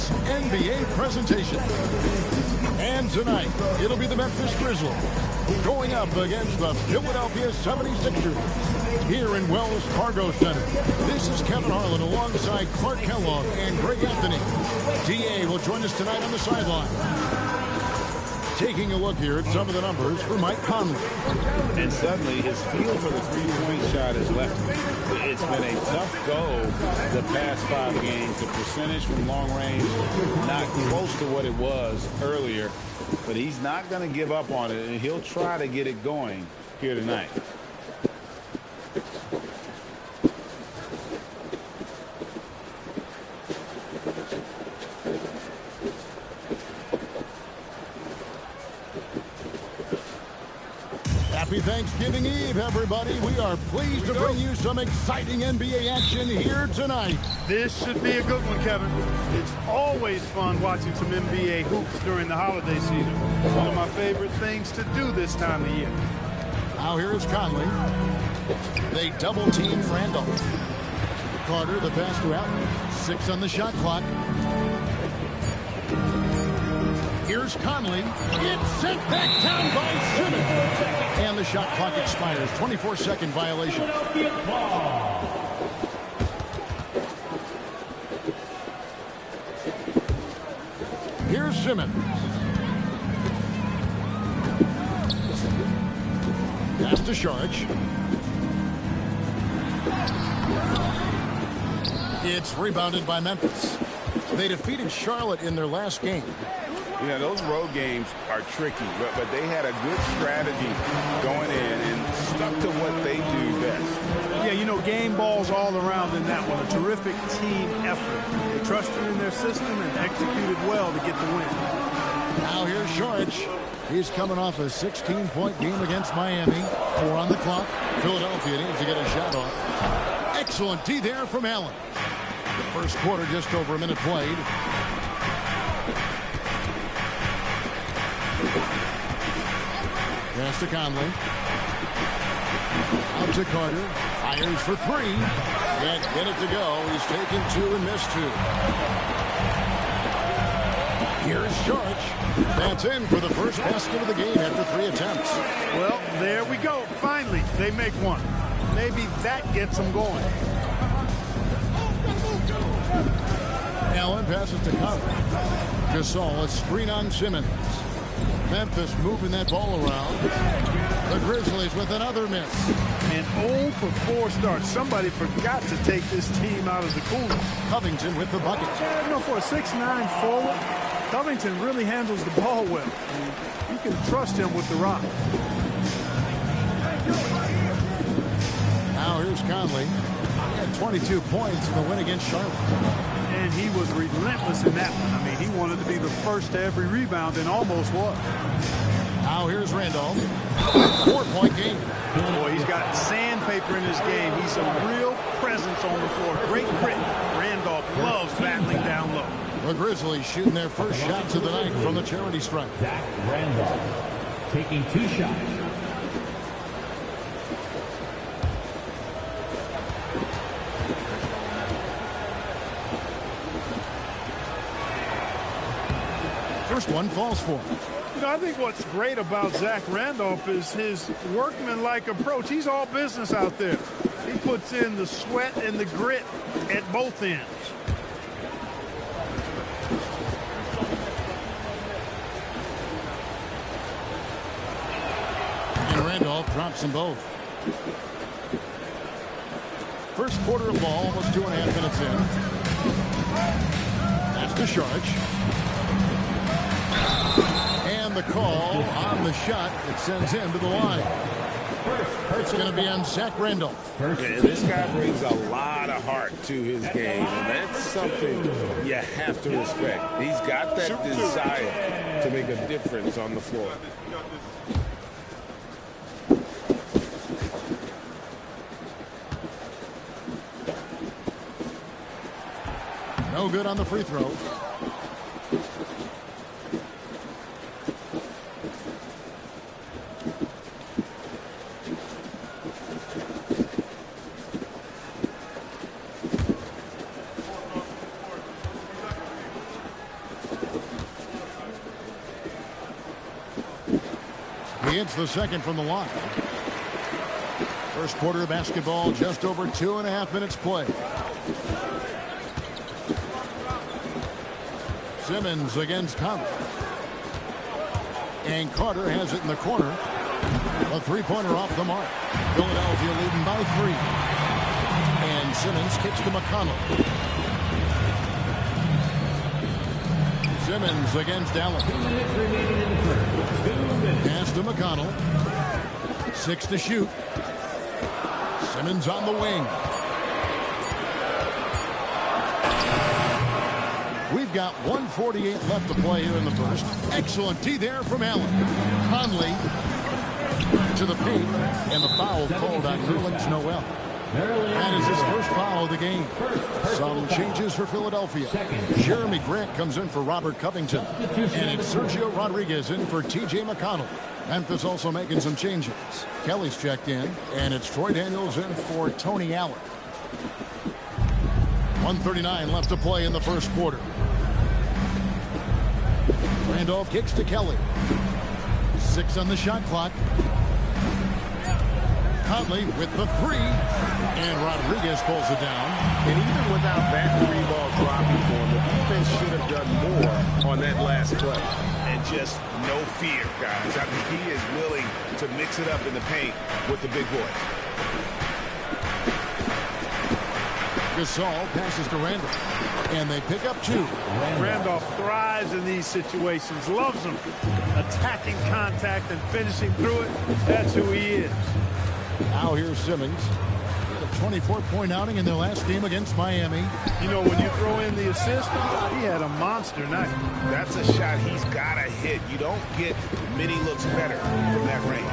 this NBA presentation. And tonight, it'll be the Memphis Grizzlies going up against the Philadelphia 76ers here in Wells Fargo Center. This is Kevin Harlan alongside Clark Kellogg and Greg Anthony. D.A. will join us tonight on the sideline. Taking a look here at some of the numbers for Mike Conley. And suddenly his feel for the three-point shot has left him. It's been a tough go the past 5 games. The percentage from long range not close to what it was earlier. But he's not going to give up on it, and he'll try to get it going here tonight. Happy Thanksgiving Eve, everybody. We are pleased to bring you some exciting NBA action here tonight. This should be a good one, Kevin. It's always fun watching some NBA hoops during the holiday season. One of my favorite things to do this time of year. Now here is Conley. They double-team Randolph. Carter, the pass to Allen. 6 on the shot clock. Here's Conley. It's sent back down by Simmons. And the shot clock expires. 24-second violation. Here's Simmons. Pass to Saric. It's rebounded by Memphis. They defeated Charlotte in their last game. You know, those road games are tricky, but they had a good strategy going in and stuck to what they do best. Yeah, you know, game balls all around in that one. A terrific team effort. They trusted in their system and executed well to get the win. Now here's Saric. He's coming off a 16-point game against Miami. 4 on the clock. Philadelphia needs to get a shot off. Excellent D there from Allen. The first quarter just over a minute played. Pass to Conley. Out to Carter. Fires for 3. Can't get it to go. He's taken 2 and missed 2. Here's Saric. That's in for the first basket of the game after 3 attempts. Well, there we go. Finally, they make one. Maybe that gets them going. Allen passes to Conley. Gasol, a screen on Simmons. Memphis moving that ball around. The Grizzlies with another miss. And 0 for 4 starts. Somebody forgot to take this team out of the cooler. Covington with the bucket. You know, for a 6'9" forward, Covington really handles the ball well. You can trust him with the rock. Now here's Conley. He had 22 points in the win against Charlotte. And he was relentless in that one. I mean, he wanted to be the first to every rebound and almost was. Now here's Randolph. 4-point game. Boy, he's got sandpaper in his game. He's a real presence on the floor. Great grit. Randolph loves battling down low. The Grizzlies shooting their first shots of the night from the charity stripe. Zach Randolph taking 2 shots. First one falls for him. You know, I think what's great about Zach Randolph is his workmanlike approach. He's all business out there. He puts in the sweat and the grit at both ends. And Randolph drops them both. First quarter of ball, almost 2.5 minutes in. That's to Saric. And the call on the shot that sends him to the line. It's going to be on Zach Randolph. And this guy brings a lot of heart to his game, and that's something you have to respect. He's got that desire to make a difference on the floor. No good on the free throw. He hits the second from the line. First quarter of basketball, just over 2.5 minutes play. Simmons against Conley. And Carter has it in the corner. A three-pointer off the mark. Philadelphia leading by 3. And Simmons kicks to McConnell. Simmons against Allen. 2 minutes remaining in the first. 2 minutes. Pass to McConnell. 6 to shoot. Simmons on the wing. We've got 1:48 left to play here in the first. Excellent D there from Allen. Conley to the paint, and the foul called on Nerlens Noel. That is his first foul of the game. Some changes for Philadelphia. Jeremy Grant comes in for Robert Covington, and it's Sergio Rodriguez in for T.J. McConnell. Memphis also making some changes. Kelly's checked in, and it's Troy Daniels in for Tony Allen. 1:39 left to play in the first quarter. Randolph kicks to Kelly. 6 on the shot clock. Conley with the 3, and Rodriguez pulls it down. And even without that 3-ball dropping for him, the defense should have done more on that last play. And just no fear, guys. I mean, he is willing to mix it up in the paint with the big boys. Gasol passes to Randolph, and they pick up 2. Randolph thrives in these situations, loves them. Attacking contact and finishing through it, that's who he is. Now here's Simmons. A 24-point outing in their last game against Miami. You know, when you throw in the assist, he had a monster night. That's a shot he's got to hit. You don't get many looks better from that range.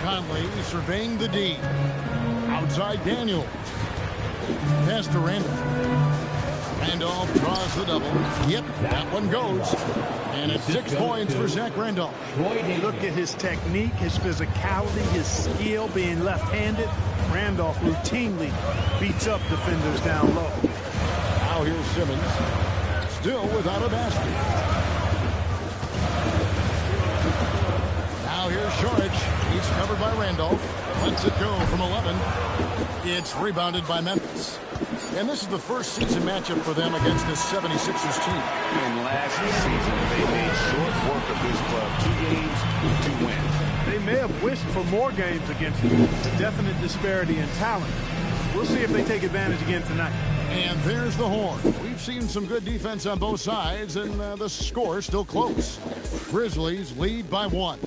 Conley surveying the D. Outside Daniel. Pass to Randolph. Randolph draws the double. Yep, that one goes. And it's 6 points for Zach Randolph. Look at his technique, his physicality, his skill being left-handed. Randolph routinely beats up defenders down low. Now here's Simmons. Still without a basket. Now here's Shorich. He's covered by Randolph. Lets it go from 11. It's rebounded by Memphis. And this is the first season matchup for them against this 76ers team. And last season, they made short work of this club. 2 games, 2 wins. They may have wished for more games against him. Definite disparity in talent. We'll see if they take advantage again tonight. And there's the horn. We've seen some good defense on both sides, and the score is still close. Grizzlies lead by 1.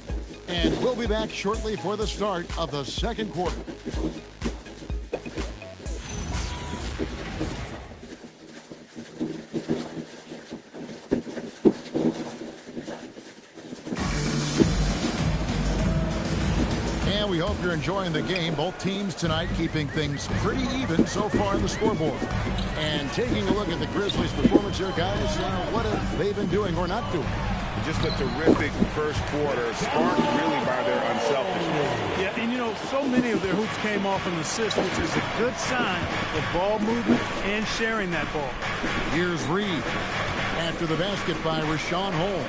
And we'll be back shortly for the start of the second quarter. And we hope you're enjoying the game. Both teams tonight keeping things pretty even so far on the scoreboard. And taking a look at the Grizzlies' performance here, guys, what have they been doing or not doing? Just a terrific first quarter, sparked really by their unselfishness. Yeah, and you know, so many of their hoops came off an assist, which is a good sign of ball movement and sharing that ball. Here's Reed after the basket by Rashawn Holmes.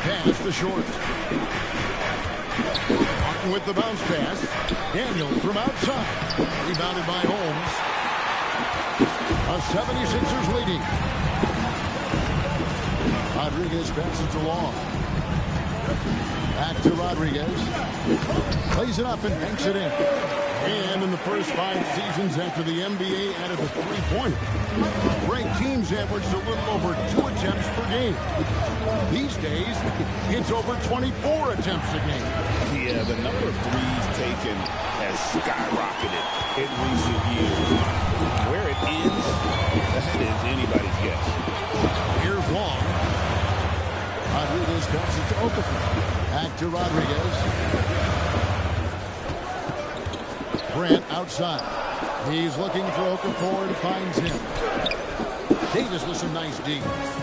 Pass to Short. Martin with the bounce pass. Daniel from outside. Rebounded by Holmes. A 76ers leading. Rodriguez passes along. Back to Rodriguez. Plays it up and banks it in. And in the first 5 seasons after the NBA added a 3-pointer, ranked teams averaged a little over 2 attempts per game. These days, it's over 24 attempts a game. Yeah, the number of threes taken has skyrocketed in recent years. Where it ends, that is anybody's guess. Here's Long. Rodriguez passes to Okafor. Back to Rodriguez. Grant outside. He's looking for Okafor and finds him. Davis with some nice D.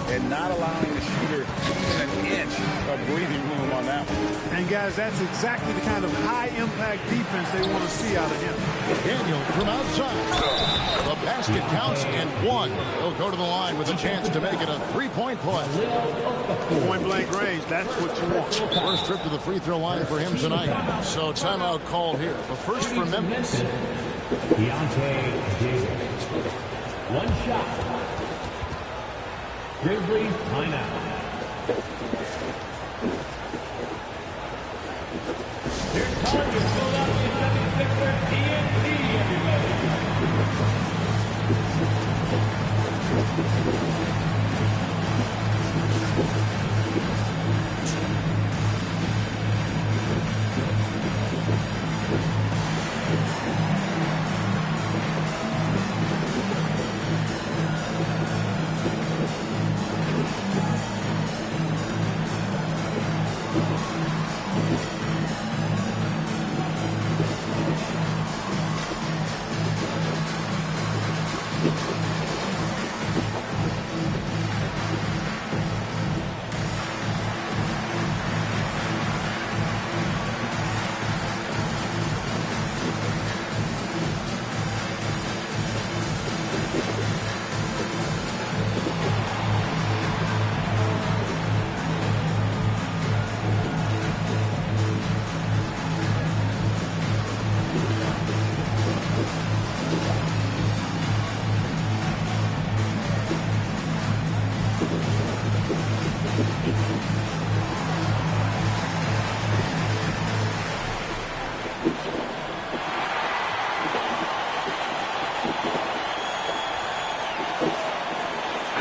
And not allowing the shooter even an inch of breathing room on that one. And guys, that's exactly the kind of high-impact defense they want to see out of him. Daniel from outside. The basket counts and one. He'll go to the line with a chance to make it a three-point play. Point-blank range, that's what you want. First trip to the free throw line for him tonight. So timeout called here. But first for Memphis. Deontay Davis. One shot. Grizzlies timeout. Here comes the Philadelphia 76ers TNT, everybody.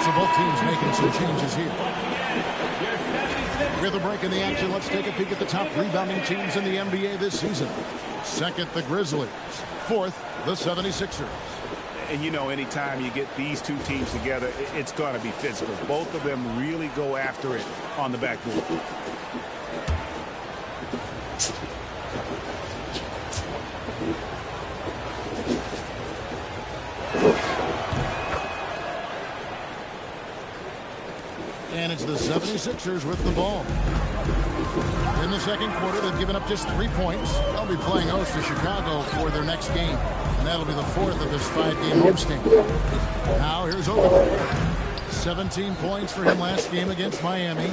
So both teams making some changes here. With a break in the action, let's take a peek at the top rebounding teams in the NBA this season. Second, the Grizzlies. Fourth, the 76ers. And you know, anytime you get these two teams together, it's going to be physical. Both of them really go after it on the backboard. And it's the 76ers with the ball. In the second quarter, they've given up just 3 points. They'll be playing host to Chicago for their next game. And that'll be the fourth of this 5-game homestand. Now here's Okafor. 17 points for him last game against Miami.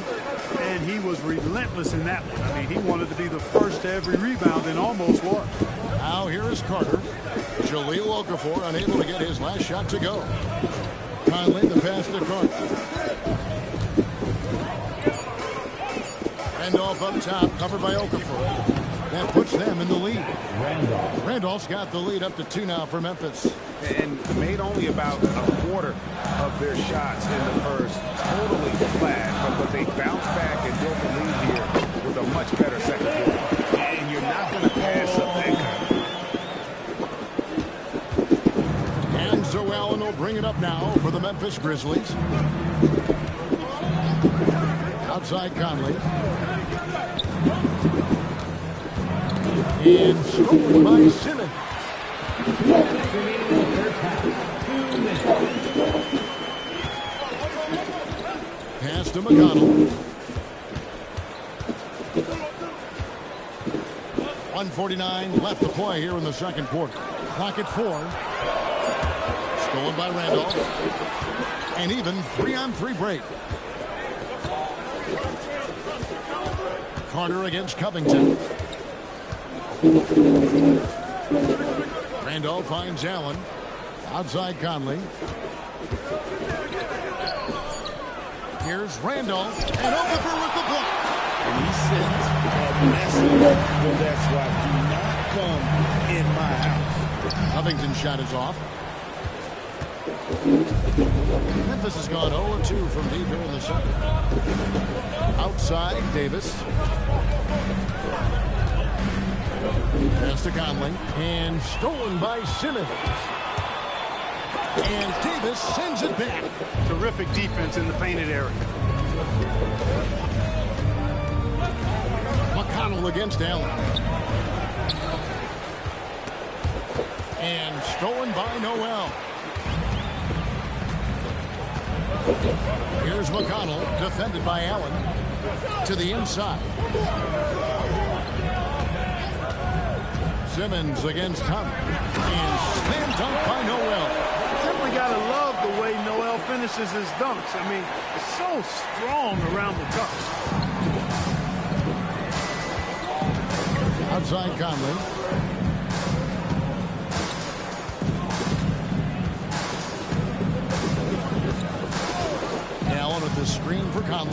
And he was relentless in that one. I mean, he wanted to be the first to every rebound and almost was. Now here is Carter. Jahlil Okafor unable to get his last shot to go. Conley, the pass to Carter. Randolph up top, covered by Okafor. That puts them in the lead. Randolph's got the lead up to 2 now for Memphis. And made only about a quarter of their shots in the first. Totally flat, but they bounced back and built the lead here with a much better second quarter. And you're not going to pass up that kind. And so Allen will bring it up now for the Memphis Grizzlies. Outside Conley. And stolen by Simmons. Pass to McConnell. 1:49 left to play here in the second quarter. Clock at 4. Stolen by Randolph. And even 3-on-3 break. Carter against Covington. Randolph finds Allen. Outside Conley. Here's Randolph. And Okafor with the block. And he sends a message. Well, that's why do not come in my house. Covington's shot is off. Memphis has gone 0-2 from deep here in the second. Outside, Davis. Pass to Conley. And stolen by Simmons. And Davis sends it back. Terrific defense in the painted area. McConnell against Allen. And stolen by Noel. Here's McConnell, defended by Allen, to the inside. Simmons against Thomas. And slam dunk by Noel. finishes his dunks. I mean, it's so strong around the cuffs. Outside Conley. Allen with the screen for Conley.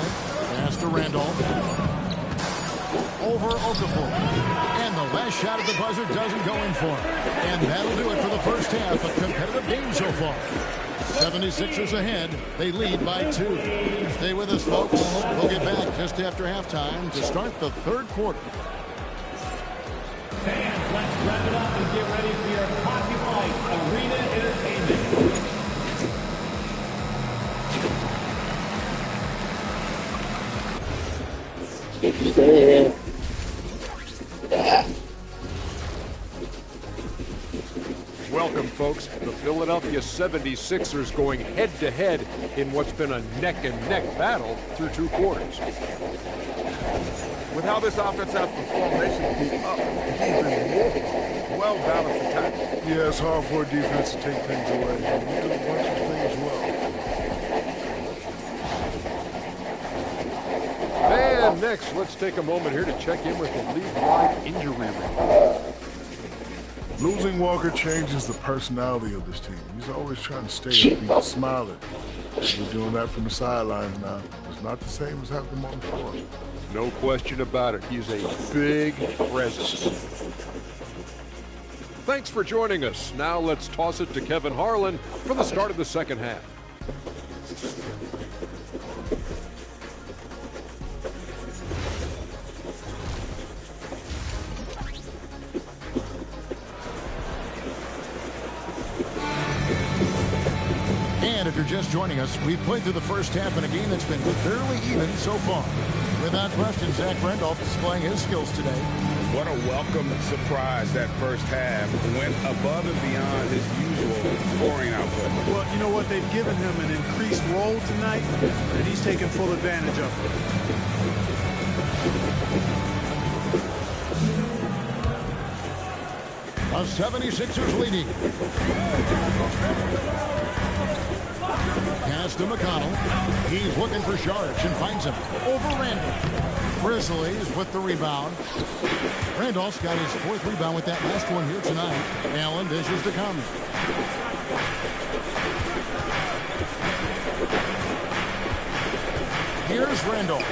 Pass to Randolph. Over Okafor. And the last shot at the buzzer doesn't go in for him. And that'll do it for the first half. A competitive game so far. 76ers ahead. They lead by 2. Stay with us, folks. We'll get back just after halftime to start the third quarter. Fans, let's wrap it up and get ready for your Hockey Light Arena Entertainment. Welcome, folks. The Philadelphia 76ers going head-to-head in what's been a neck-and-neck battle through 2 quarters. With how this offense has performed, they should be up even more. Well-balanced attack. Yeah, it's hard for a defense to take things away. We do a bunch of things well. And next, let's take a moment here to check in with the league-wide injury report. Losing Walker changes the personality of this team. He's always trying to stay upbeat, smiling. We're doing that from the sidelines now. It's not the same as having him on the floor. No question about it. He's a big presence. Thanks for joining us. Now let's toss it to Kevin Harlan for the start of the second half. And if you're just joining us, we've played through the first half in a game that's been fairly even so far. Without question, Zach Randolph displaying his skills today. What a welcome surprise that first half. Went above and beyond his usual scoring output. Well, you know what? They've given him an increased role tonight, and he's taking full advantage of it. The 76ers leading. Pass to McConnell. He's looking for Sharge and finds him. Over Randolph. Grizzlies with the rebound. Randolph's got his 4th rebound with that last one here tonight. Allen dishes to Conley. Here's Randolph.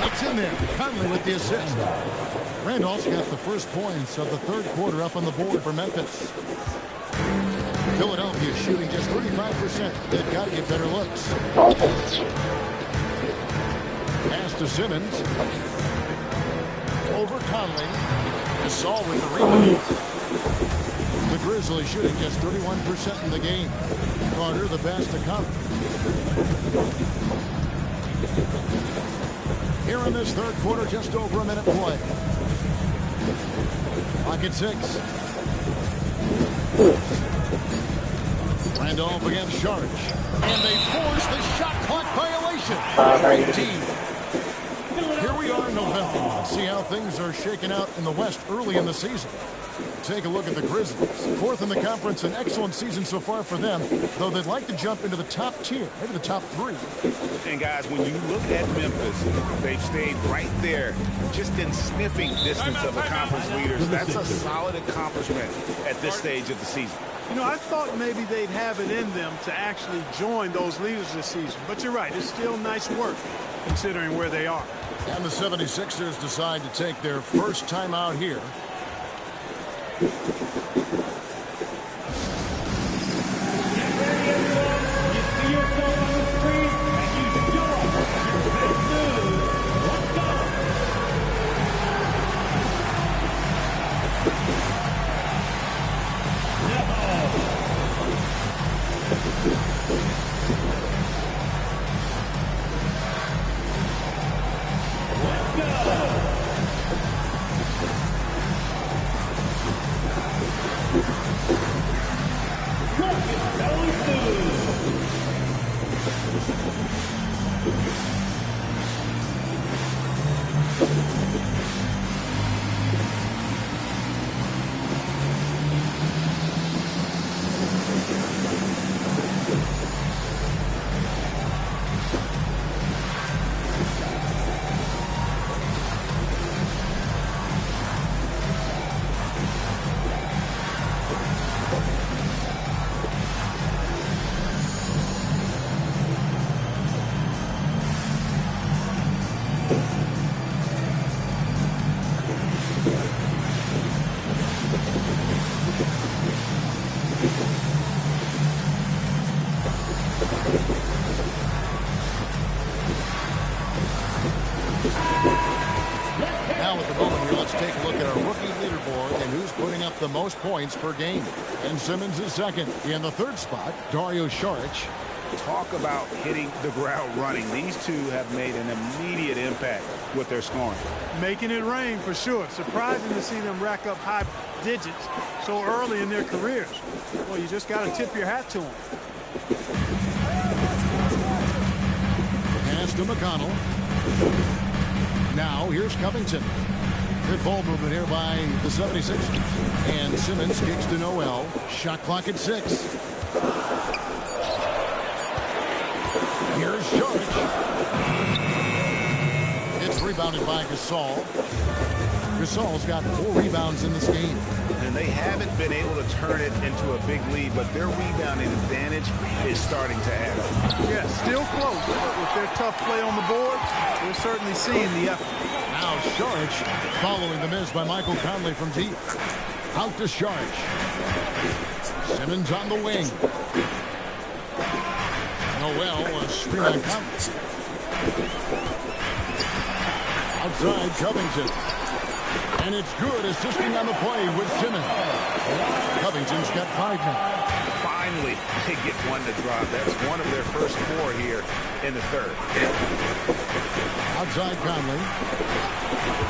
It's in there. Conley with the assist. Randolph's got the first points of the third quarter up on the board for Memphis. Philadelphia shooting just 35%. They've got to get better looks. Pass to Simmons. Over Conley. Gasol with the rebound. The Grizzlies shooting just 31% in the game. Carter the best to come. Here in this third quarter, just over a minute play. Clock at 6. Randolph against Sharge. And they force the shot clock violation. Great team. Here we are in November. Let's see how things are shaking out in the West early in the season. Take a look at the Grizzlies. 4th in the conference, an excellent season so far for them, though they'd like to jump into the top tier, maybe the top 3. And guys, when you look at Memphis, they've stayed right there, just in sniffing distance of the conference leaders. That's a solid accomplishment at this stage of the season. You know, I thought maybe they'd have it in them to actually join those leaders this season. But you're right, it's still nice work considering where they are. And the 76ers decide to take their first time out here. the most points per game. And Simmons is second. In the third spot, Dario Saric. Talk about hitting the ground running. These two have made an immediate impact with their scoring. Making it rain for sure. Surprising to see them rack up high digits so early in their careers. Well, you just got to tip your hat to them. Pass to McConnell. Now here's Covington. Good ball movement here by the 76ers. And Simmons kicks to Noel. Shot clock at 6. Here's Saric. It's rebounded by Gasol. Gasol's got 4 rebounds in this game. And they haven't been able to turn it into a big lead, but their rebounding advantage is starting to add up. Yeah, still close, but with their tough play on the boards, we're certainly seeing the effort. Now Saric following the miss by Michael Conley from deep. Out to Saric. Simmons on the wing. Noel, a screen on Conley. Outside Covington. And it's good, assisting on the play with Simmons. Covington's got 5 now. Finally, they get one to drop. That's one of their first 4 here in the third. Outside Conley.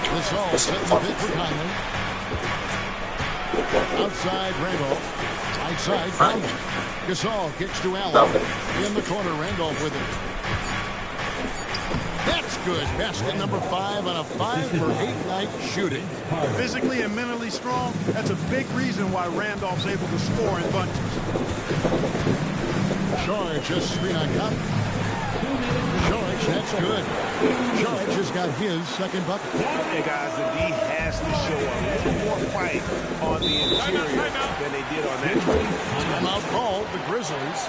Gasol setting the pick for Conley. Outside Randolph. Outside Conley. Gasol kicks to Allen. In the corner, Randolph with it. That's good. Basket number 5 on a 5 for 8 night shooting. Physically and mentally strong, that's a big reason why Randolph's able to score in bunches. Saric just screen on Conley. Saric, that's good. Saric has got his second bucket. Hey guys, the D has to show a little more fight on the interior than they did on that trade. Timeout called, the Grizzlies.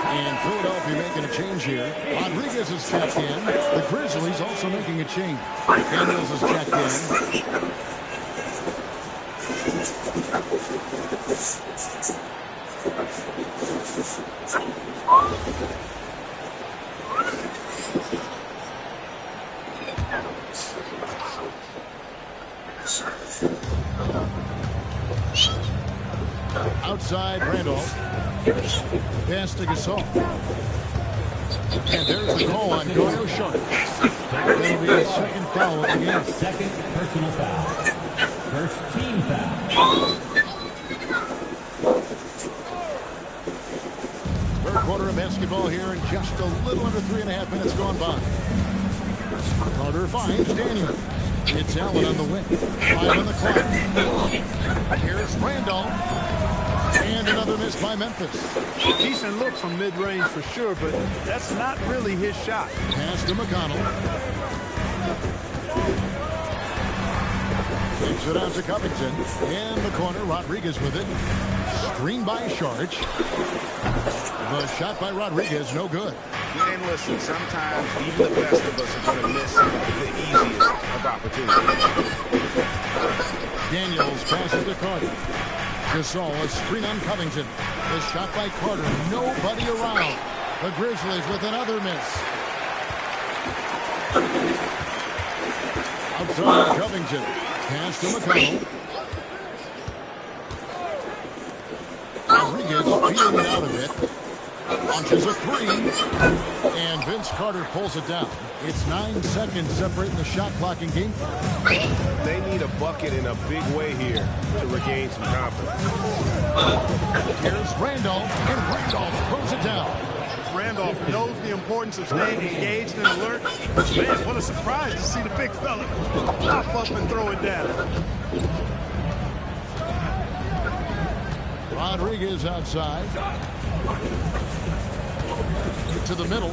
And Philadelphia making a change here. Rodriguez is checked in. The Grizzlies also making a change. Daniels is checked in. Outside Randolph. Pass to Gasol. And there's the call on Dario Saric. That'll be his second foul of the game. Second personal foul. First team foul. Third quarter of basketball here, and just a little under 3.5 minutes gone by. Carter finds Daniel. It's Allen on the wing. 5 on the clock. Here's Randolph. And another miss by Memphis. Decent look from mid-range for sure, but that's not really his shot. Pass to McConnell. Takes it out to Covington. In the corner, Rodriguez with it. Screen by Saric. The shot by Rodriguez, no good. And listen, sometimes even the best of us are going to miss the easiest of opportunities. Daniels passes to Carter. Gasol, a screen on Covington. The shot by Carter. Nobody around. The Grizzlies with another miss. Outside Covington. Pass to McConnell. Rodriguez feeling it out a bit. Launches a three. And Vince Carter pulls it down. It's 9 seconds separating the shot clock in game. They need a bucket in a big way here to regain some confidence. Here's Randolph, and Randolph throws it down. Randolph knows the importance of staying engaged and alert. Man, what a surprise to see the big fella pop up and throw it down. Rodriguez outside. To the middle.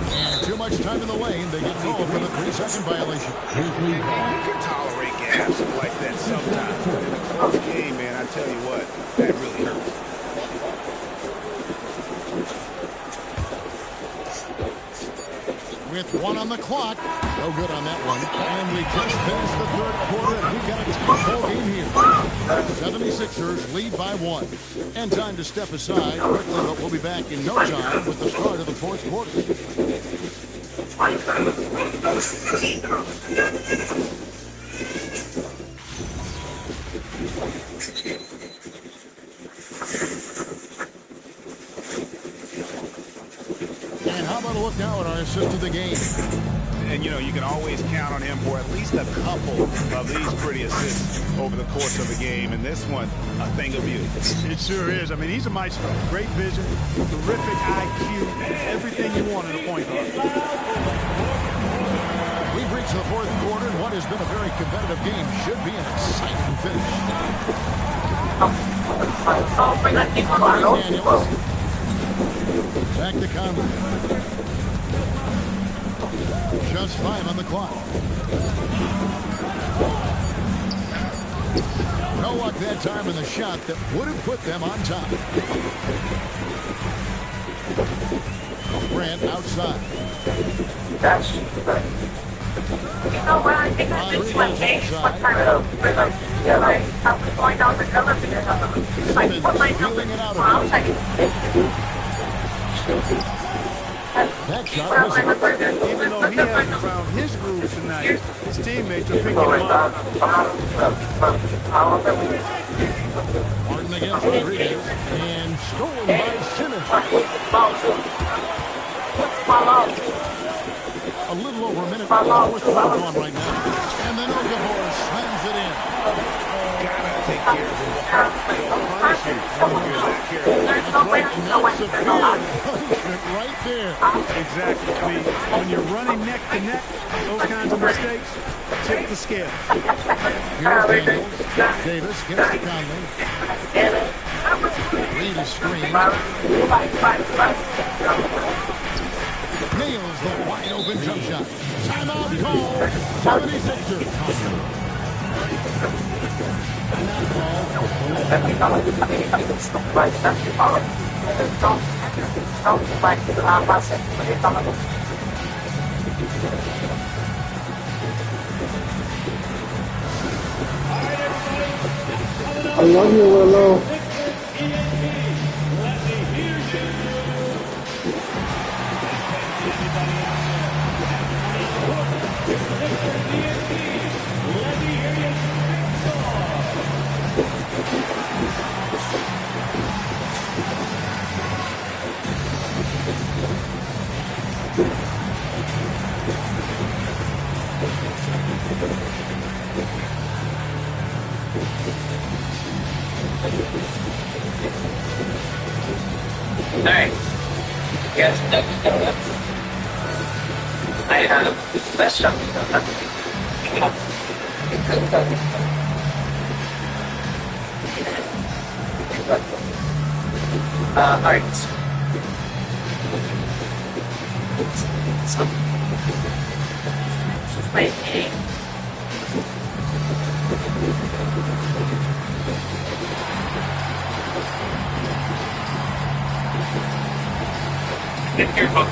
And too much time in the lane. They get called for the 3-second violation. You can tolerate gaps like that sometimes. But in a close game, man, I tell you what, that really hurts. With 1 on the clock. No good on that one. And we just finished the third quarter, and we've got a tie-ball game here. 76ers lead by 1. And time to step aside quickly, but we'll be back in no time with the start of the fourth quarter. And how about a look now at our assist of the game? And, you know, you can always count on him for at least a couple of these pretty assists over the course of a game. And this one, a thing of beauty. It sure is. I mean, he's a maestro. Great vision, terrific IQ, everything you want in a point guard. We've reached the fourth quarter, and what has been a very competitive game should be an exciting finish. Daniels. Back to Conley. Just 5 on the clock. No luck that time in the shot that would have put them on top. Grant outside. You know what? I think I think one day, one time ago, I was going down the elevator. Like, what my number? I was like, that shot was even though he hasn't found his groove tonight, his teammates are picking him up. Martin against Rodriguez, and stolen by Simmons. A little over a minute before the fourth quarter on right now. And then Okafor slams it in. Gotta take care of him. They'll punish you if you're that careful. That's right, and that's severe punishment right there. Exactly. I mean, when you're running neck to neck, those kinds of mistakes tip the scale. Here's Daniels. Davis gets to Conley. Reed is screened. Nails the wide open jump shot. Timeout call. 76ers. I love you, Willow. Alright. Yes, I have the best shot. Alright. So, wait. Get your folks,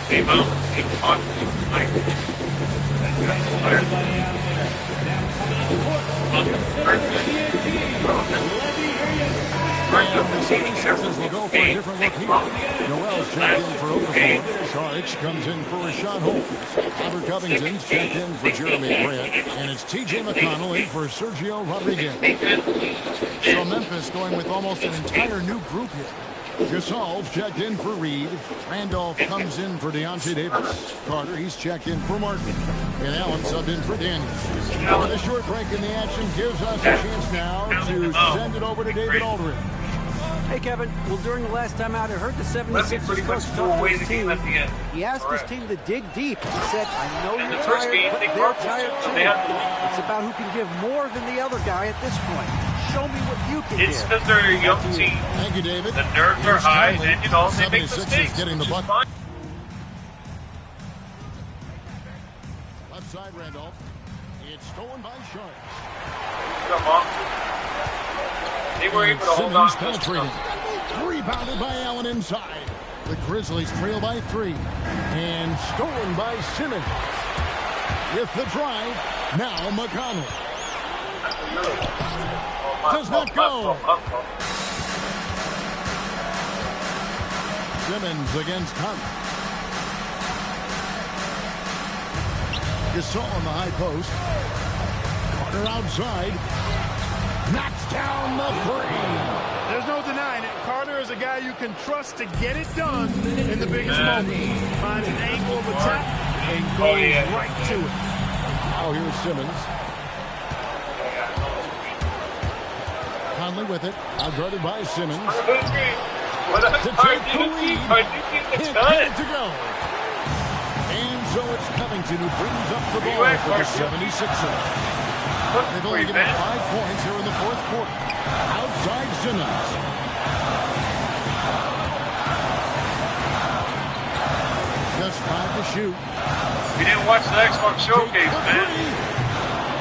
hey, mom. And the 76ers will go for a different look here. Noel's checked in for Okafor. Saric comes in for Rashawn Holmes. Albert Covington's checked in for Jeremy Grant. And it's T.J. McConnell in for Sergio Rodriguez. So Memphis going with almost an entire new group here. Gasol's checked in for Reed. Randolph comes in for Deontay Davis. Carter, he's checked in for Martin. And Allen subbed in for Daniels. And a short break in the action gives us a chance now to send it over to David Aldridge. Hey, Kevin. Well, during the last time out, I heard the 76ers coach talk to his team. He asked his team to dig deep. He said, I know you're tired, but they're tired too. It's about who can give more than the other guy at this point. Show me what you can It's give. because they're a young team. Thank you, David. The nerves are high, and then, you know, they make 76ers mistakes. getting the which is buck. fine. Left side, Randolph. It's stolen by Sharp. Come on. They were able to hold on Simmons to penetrating. Rebounded by Allen inside. The Grizzlies trail by 3. And stolen by Simmons. With the drive, now McConnell. Does not go. Simmons against Conley. Gasol on the high post. Carter outside. Knocks down the three. There's no denying it. Carter is a guy you can trust to get it done in the biggest moment. Find an angle of attack and go right to it. Now here's Simmons. Conley with it. Outguarded by Simmons. To take the lead. Can't get it to go. And so it's Covington who brings up the ball for the 76ers. They've only given 5 points here in the fourth quarter. Outside Simmons. Just 5 to shoot. We didn't watch the Xbox showcase, man.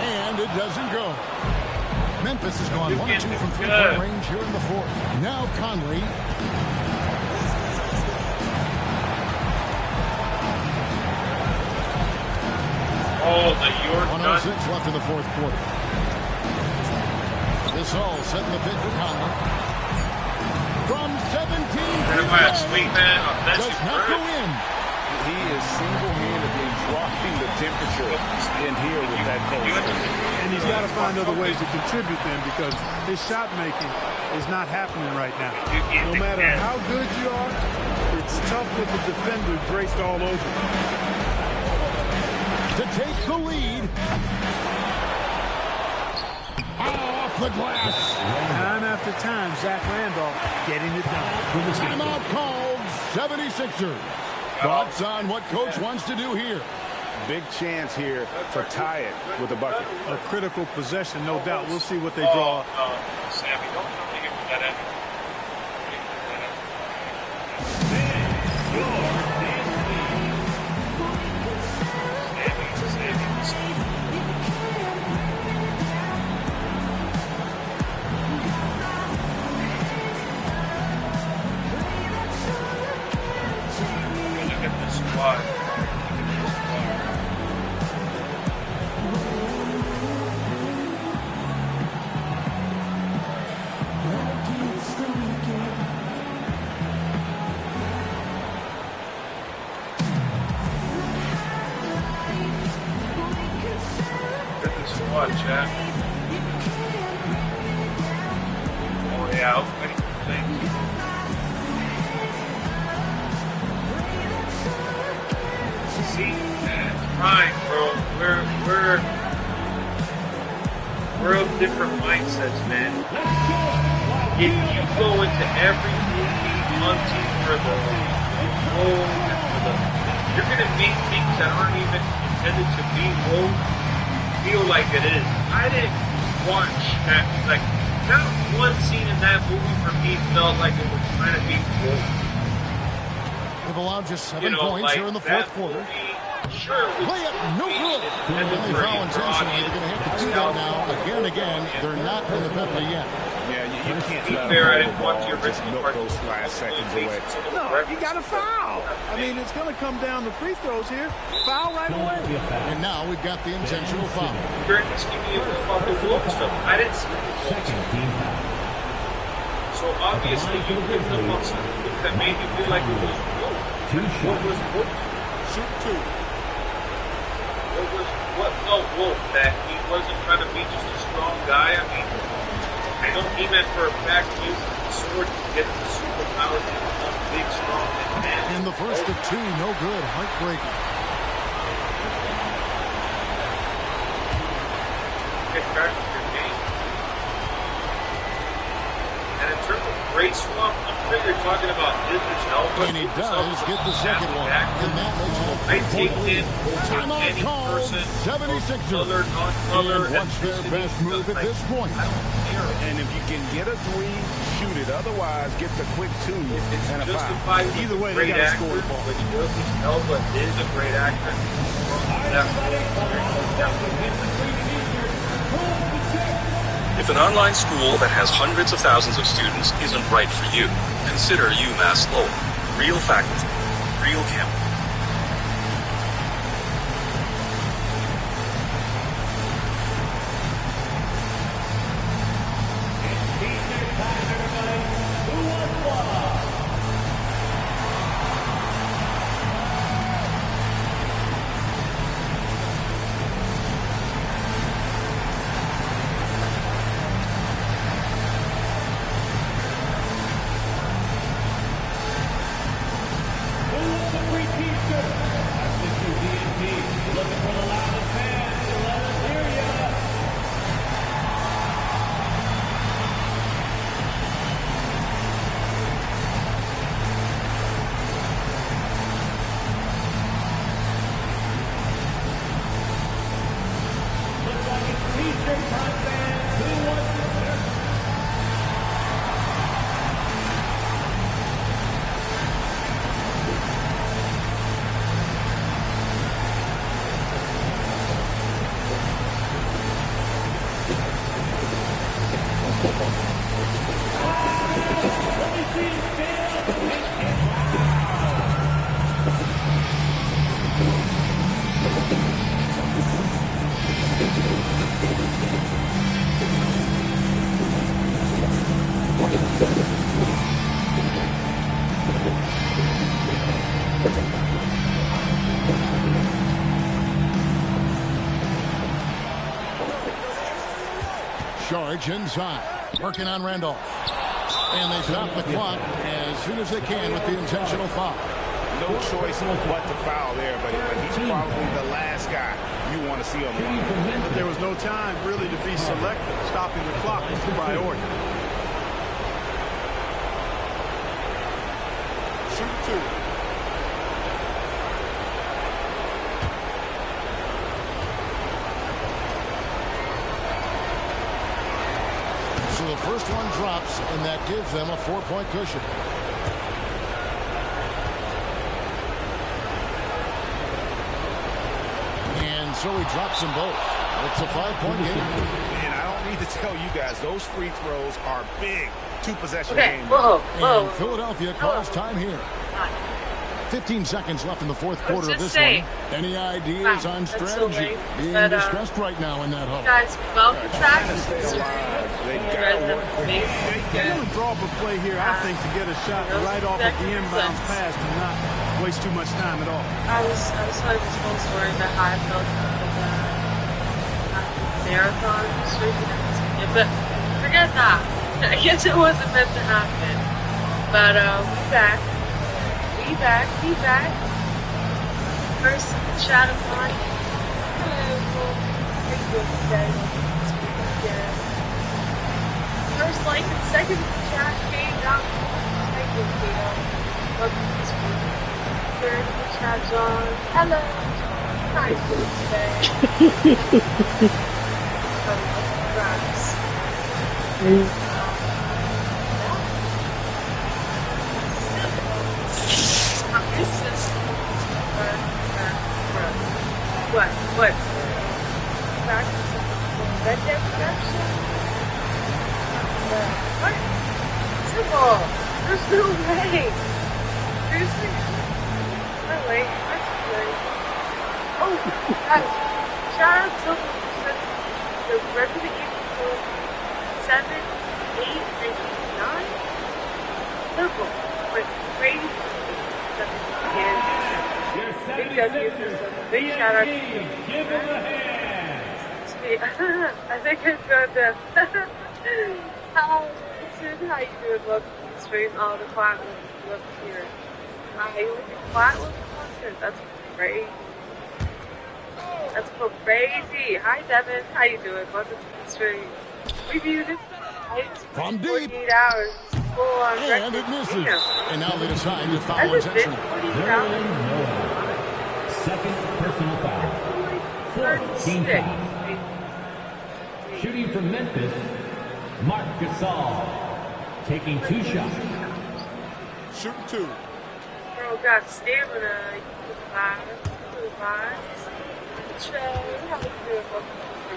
And it doesn't go. Memphis has gone 1 or 2 from 3-point range here in the fourth. Now Conley. Oh, the York 106 left in the fourth quarter. This all setting the pick for Conley. From 17 feet does not go in. He is single-handedly dropping the temperature in here with that post. And he's got to find other ways to contribute then, because his shot making is not happening right now. No matter how good you are, it's tough with the defender draped all over you. To take the lead. Off the glass. Time after time, Zach Randolph getting it done. Timeout called. 76ers. Thoughts on what coach wants to do here? Big chance here to tie it with a bucket. A critical possession, no doubt. We'll see what they draw. Sammy, don't think of that at squad, chat. Oh yeah, I was waiting for things. See, it's fine, bro. We're of different mindsets, man. If you go into every movie hunting for the gold and for the, you're gonna make things that aren't even intended to be gold feel like it is. I didn't watch that, like, not one scene in that movie for me felt like it was trying to be gold. They've allowed just 7 points like here in the fourth quarter. Sure, layup, no good. And they foul intentionally. They're going to have to do that now again and again. They're not in the penalty yet. Yeah, you can't let fair, I them didn't want your just milk those last seconds away. No, you got to foul. I mean, it's going to come down to free throws here. Foul right away. And now we've got the intentional foul. During this game, you fucking look stuff. I didn't see it. So obviously, you give them up something that made you feel like it was what was what? Shoot two. What was what? No, that he wasn't trying to be just a strong guy. I mean, I know he meant for a fact using the sword to get the superpower to become big, strong, and man. And the first of two, no good. Heartbreaking. Get back to your game. And in terms of great swap, I'm sure you're talking about Idris Elba. And he does get the second one. And that makes it I take in over any person, 76ers. other, non-color, And what's their best move at this point? I don't care. And if you can get a three, shoot it. Otherwise, get the quick two and a foul. Either way, they got to score the ball. Which Idris Elba is a great actor. If an online school that has hundreds of thousands of students isn't right for you, consider UMass Lowell. Real faculty, real campus. Charge inside, working on Randolph. And they stop the clock as soon as they can with the intentional foul. No choice but to foul there, but he's probably the last guy you want to see on the line. But there was no time really to be selective. Stopping the clock was the priority. Shoot two. So the first one drops, and that gives them a 4-point cushion. And so he drops them both. It's a 5-point game. And I don't need to tell you guys, those free throws are big. Two-possession Okay, game. And Philadelphia calls time here. 15 seconds left in the fourth quarter of this one. Any ideas on strategy being discussed right now in that hub? Guys, welcome back. They're going to draw up a play here, I think, to get a shot right off of the inbound pass and not waste too much time at all. I was telling this whole story about how I felt the marathon streak in Virginia, but forget that. I guess it wasn't meant to happen. But we back. First shot of mine. First like and second chat game down. Third chat's on. Hello. Nice today. What? Back to Red Dead Redemption? What? Simple. There's no way. Seriously? No way. That's great. Oh, guys. Shout out to the Resident Evil 7, 8, and 9. Simple. But crazy. Big W for some big shout out to you. Give him a hand. I think I'm going to. How you doing? Welcome to the stream. Oh, the quiet one. Love to hear it. You look at quiet one concert. That's crazy. That's crazy. Hi, Devin. How you doing? Welcome to the stream. We viewed it. From deep. 48 hours. Full on And it misses. And now they decide to foul intentionally. Second personal foul. Fourth team foul. Shooting from Memphis, Mark Gasol. Taking 2 shots. Shooting 2. Girl got stamina.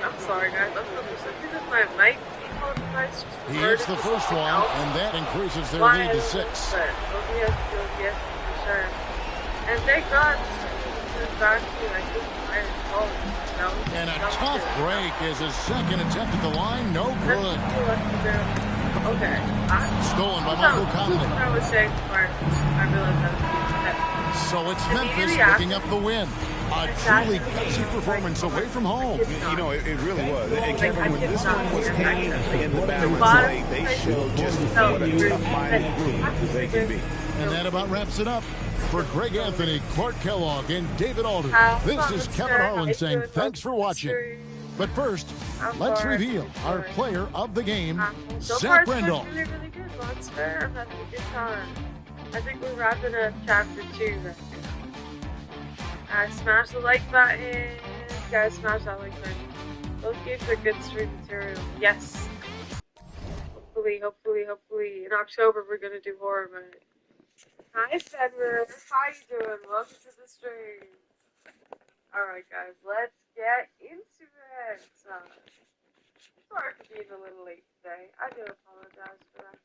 I'm sorry, guys. I'm because my mic default device. He hits the first one, and that increases their lead to 6. But yes, for sure. And thank God, back to I think and a tough break is his second attempt at the line. No good. Okay. Stolen by Michael Conley. That's what I was saying before I realized that was so it's Memphis picking up the win. A truly gutsy performance away from home. You know, it really was. And Kevin, when this one was hanging in the balance, like, they showed just what a tough-minded group that they can be. And that about wraps it up. For Greg Anthony, Clark Kellogg, and David Alder, this is Kevin Harlan saying thanks for watching. But first, let's reveal our player of the game, Zach Randolph. Really good, Monster. I'm having a good time. I think we're wrapping up chapter 2 right now. Smash the like button. Guys, smash that like button. Those games are good stream material. Yes. Hopefully. In October, we're going to do horror mode. Hi, Fenrir. How you doing? Welcome to the stream. Alright, guys. Let's get into it. Sorry for being a little late today. I do apologize for that.